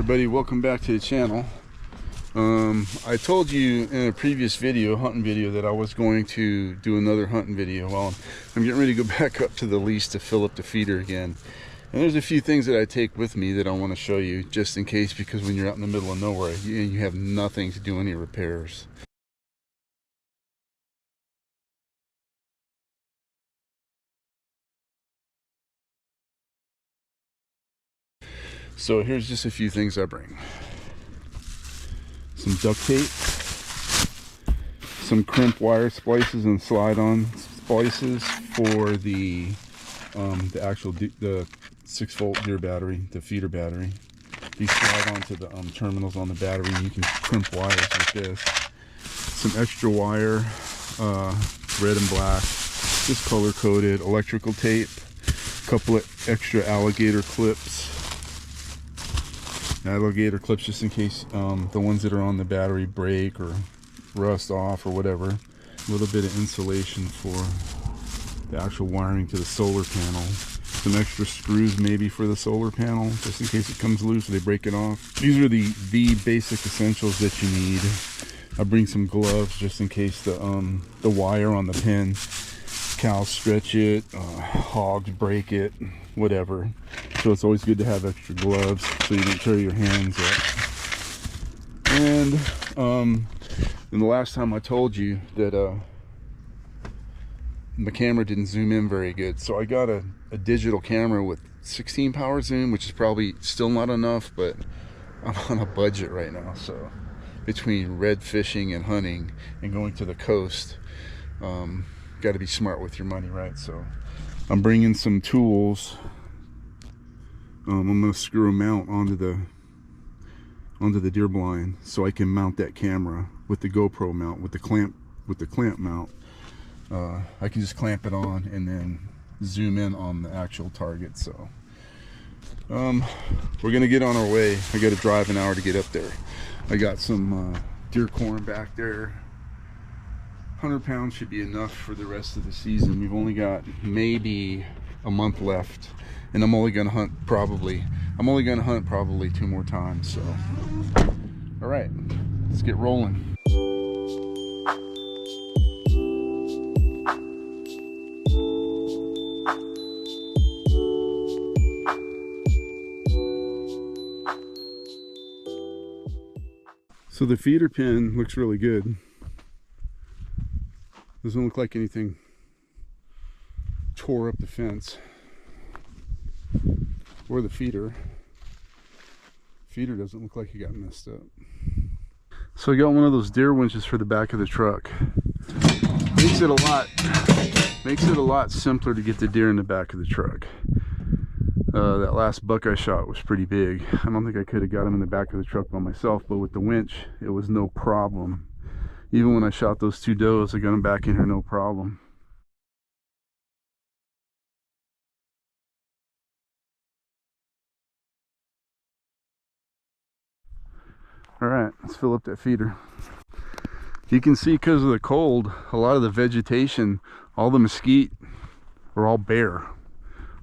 Everybody, welcome back to the channel. I told you in a previous video, hunting video, that I was going to do another hunting video. Well, I'm getting ready to go back up to the lease to fill up the feeder again. And there's a few things that I take with me that I want to show you, just in case, because when you're out in the middle of nowhere, you have nothing to do any repairs. So here's just a few things I bring. Some duct tape, some crimp wire splices and slide-on splices for the actual 6-volt deer battery, the feeder battery. These slide onto the terminals on the battery, and you can crimp wires like this. Some extra wire, red and black, just color-coded. Electrical tape, a couple of extra alligator clips. Alligator clips just in case the ones that are on the battery break or rust off or whatever. A little bit of insulation for the actual wiring to the solar panel. Some extra screws maybe for the solar panel, just in case it comes loose or they break it off. These are the basic essentials that you need. I bring some gloves just in case the wire on the pin, cows stretch it, hogs break it, whatever. So it's always good to have extra gloves so you don't tear your hands up. And the last time I told you that my camera didn't zoom in very good, so I got a digital camera with 16 power zoom, which is probably still not enough, but I'm on a budget right now. So between red fishing and hunting and going to the coast, got to be smart with your money, right? So I'm bringing some tools. I'm going to screw a mount onto the deer blind so I can mount that camera with the GoPro mount, with the clamp mount. I can just clamp it on and then zoom in on the actual target. So we're gonna get on our way. I got to drive an hour to get up there. I got some deer corn back there. 100 pounds should be enough for the rest of the season. We've only got maybe a month left, and I'm only gonna hunt probably 2 more times. So all right, let's get rolling. So the feeder pin looks really good. Doesn't look like anything tore up the fence or the feeder. Feeder doesn't look like it got messed up. So I got one of those deer winches for the back of the truck. Makes it a lot simpler to get the deer in the back of the truck. That last buck I shot was pretty big. I don't think I could have got him in the back of the truck by myself, but with the winch, it was no problem. Even when I shot those 2 does, I got them back in here no problem. All right, let's fill up that feeder. You can see, because of the cold, a lot of the vegetation, all the mesquite are all bare.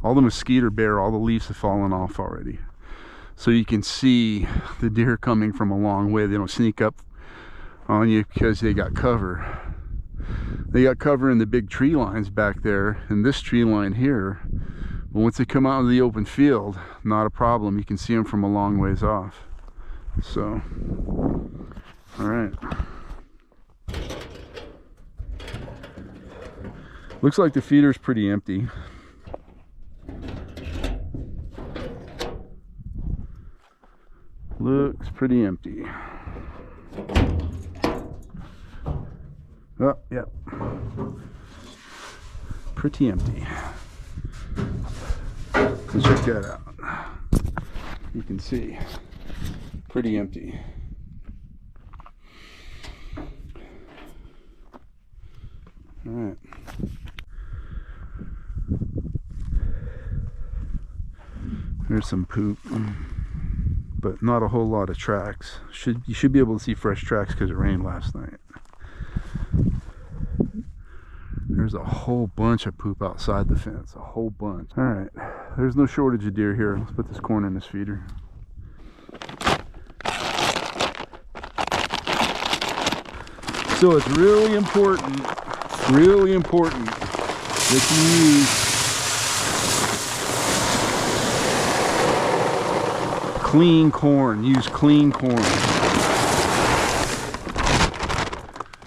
All the mesquite are bare, all the leaves have fallen off already. So you can see the deer coming from a long way. They don't sneak up on you because they got cover. They got cover in the big tree lines back there and this tree line here. But once they come out into the open field, not a problem. You can see them from a long ways off. So, all right. Looks like the feeder's pretty empty. Looks pretty empty. Oh, yep. Pretty empty. So check that out. You can see, pretty empty. All right. There's some poop, but not a whole lot of tracks. You should be able to see fresh tracks because it rained last night. There's a whole bunch of poop outside the fence, a whole bunch. All right, there's no shortage of deer here. Let's put this corn in this feeder. So it's really important that you use clean corn. Use clean corn.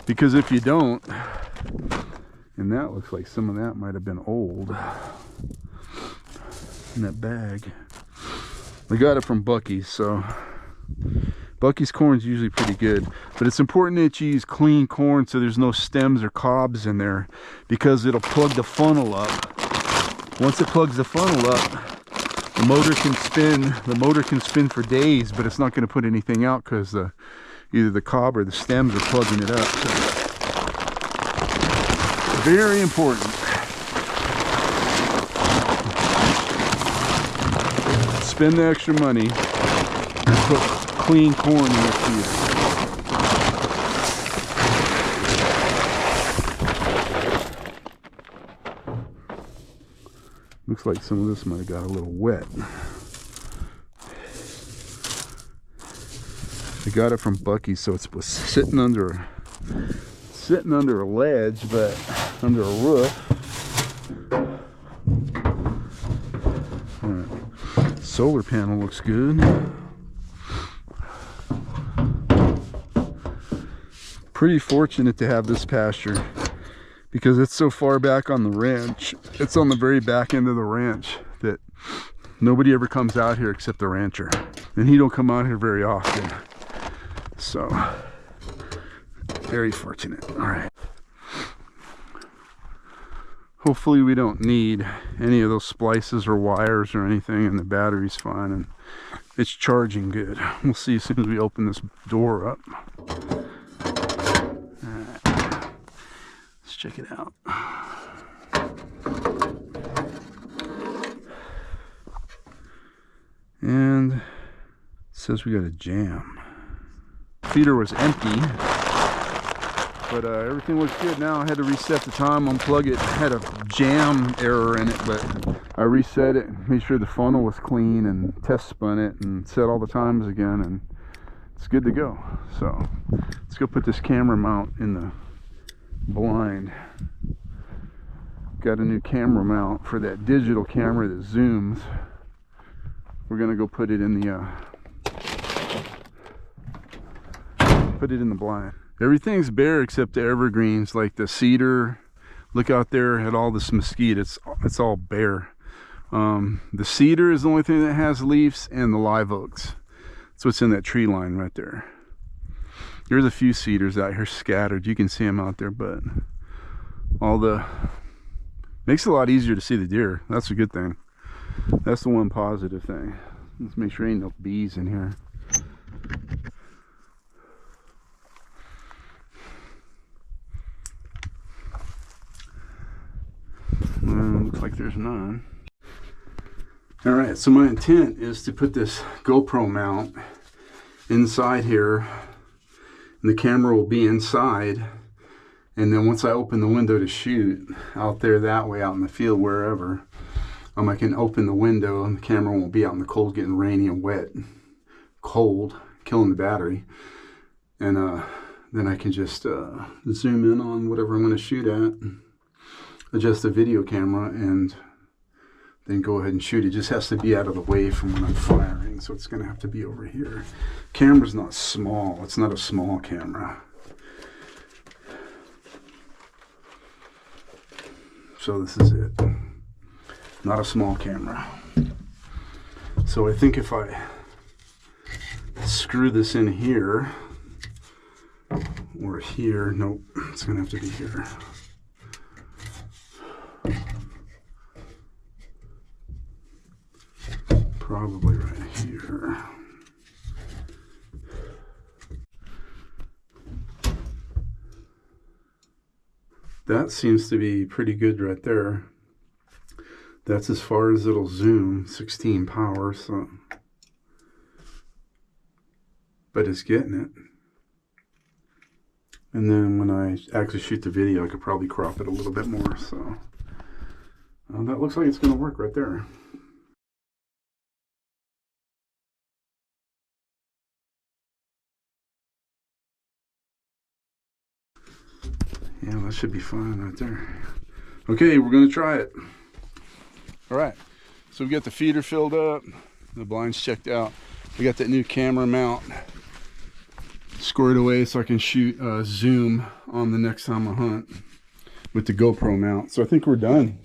Because if you don't, and that looks like some of that might have been old in that bag. I got it from Buc-ee's, so Buc-ee's corn is usually pretty good, but it's important that you use clean corn so there's no stems or cobs in there, because it'll plug the funnel up. Once it plugs the funnel up, the motor can spin. The motor can spin for days, but it's not going to put anything out because either the cob or the stems are plugging it up. So, very important. Spend the extra money and put clean corn in your feeder. Looks like some of this might have got a little wet. I got it from Buc-ee's, so it was sitting under a ledge, but under a roof. All right. Solar panel looks good. Pretty fortunate to have this pasture because it's so far back on the ranch. It's on the very back end of the ranch that nobody ever comes out here except the rancher, and he don't come out here very often. So very fortunate. All right, hopefully we don't need any of those splices or wires or anything, and the battery's fine and it's charging good. We'll see as soon as we open this door up. Let's check it out. And it says we got a jam. Feeder was empty, but everything looks good now. I had to reset the time, unplug it. I had a jam error in it, but I reset it, made sure the funnel was clean, and test spun it and set all the times again, and it's good to go. So let's go put this camera mount in the blind. Got a new camera mount for that digital camera that zooms. We're gonna go put it in the blind. Everything's bare except the evergreens, like the cedar. Look out there at all this mesquite. It's all bare. The cedar is the only thing that has leaves, and the live oaks. That's what's in that tree line right there. There's a few cedars out here scattered. You can see them out there, but makes it a lot easier to see the deer. That's a good thing. That's the one positive thing. Let's make sure ain't no bees in here. Looks like there's none. All right, so my intent is to put this GoPro mount inside here, and the camera will be inside, and then once I open the window to shoot out there that way, out in the field, wherever, I can open the window and the camera won't be out in the cold, getting rainy and wet, cold, killing the battery, and then I can just zoom in on whatever I'm going to shoot at, adjust the video camera, and then go ahead and shoot. It just has to be out of the way from when I'm firing, so it's going to have to be over here. Camera's not small. It's not a small camera. So this is it. Not a small camera. So I think if I screw this in here, or here, nope, it's going to have to be here. Probably right here. That seems to be pretty good right there. That's as far as it'll zoom, 16 power, so. But it's getting it. And then when I actually shoot the video, I could probably crop it a little bit more, so. That looks like it's going to work right there. Yeah, that should be fine right there. Okay, we're gonna try it. All right, so we got the feeder filled up, the blinds checked out. We got that new camera mount squared away so I can shoot zoom on the next time I hunt with the GoPro mount. So I think we're done.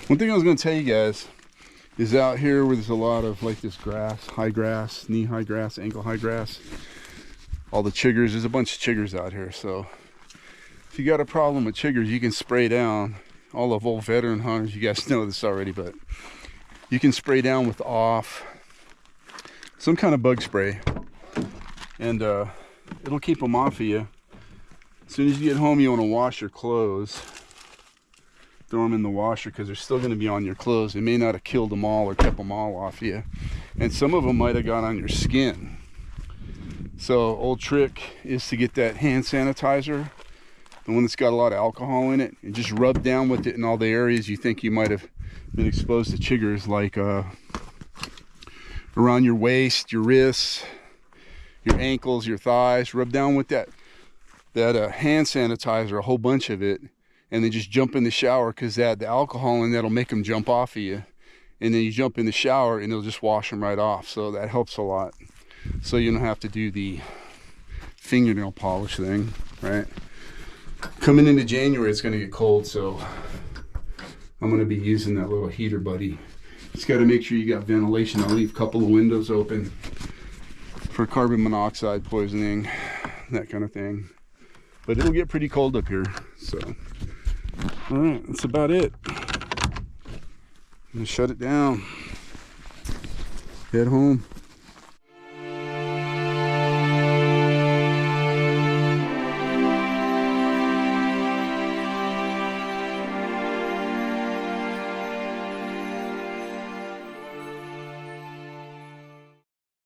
One thing I was gonna tell you guys is out here where there's a lot of like this grass, high grass, knee-high grass, ankle-high grass, all the chiggers, there's a bunch of chiggers out here. So if you got a problem with chiggers, you can spray down. All of old veteran hunters, you guys know this already, but you can spray down with off some kind of bug spray, and it'll keep them off of you. As soon as you get home, you want to wash your clothes, throw them in the washer, because they're still going to be on your clothes. It may not have killed them all or kept them all off you, and some of them might have got on your skin. So old trick is to get that hand sanitizer, the one that's got a lot of alcohol in it, and just rub down with it in all the areas you think you might have been exposed to chiggers, like around your waist, your wrists, your ankles, your thighs. Rub down with that hand sanitizer, a whole bunch of it, and then just jump in the shower, because the alcohol in that'll make them jump off of you. And then you jump in the shower and it'll just wash them right off. So that helps a lot. So you don't have to do the fingernail polish thing, right? Coming into January, it's going to get cold, so I'm going to be using that little heater buddy. Just got to make sure you got ventilation. I'll leave a couple of windows open for carbon monoxide poisoning, that kind of thing. But it'll get pretty cold up here, so. All right, that's about it. I'm going to shut it down. Head home.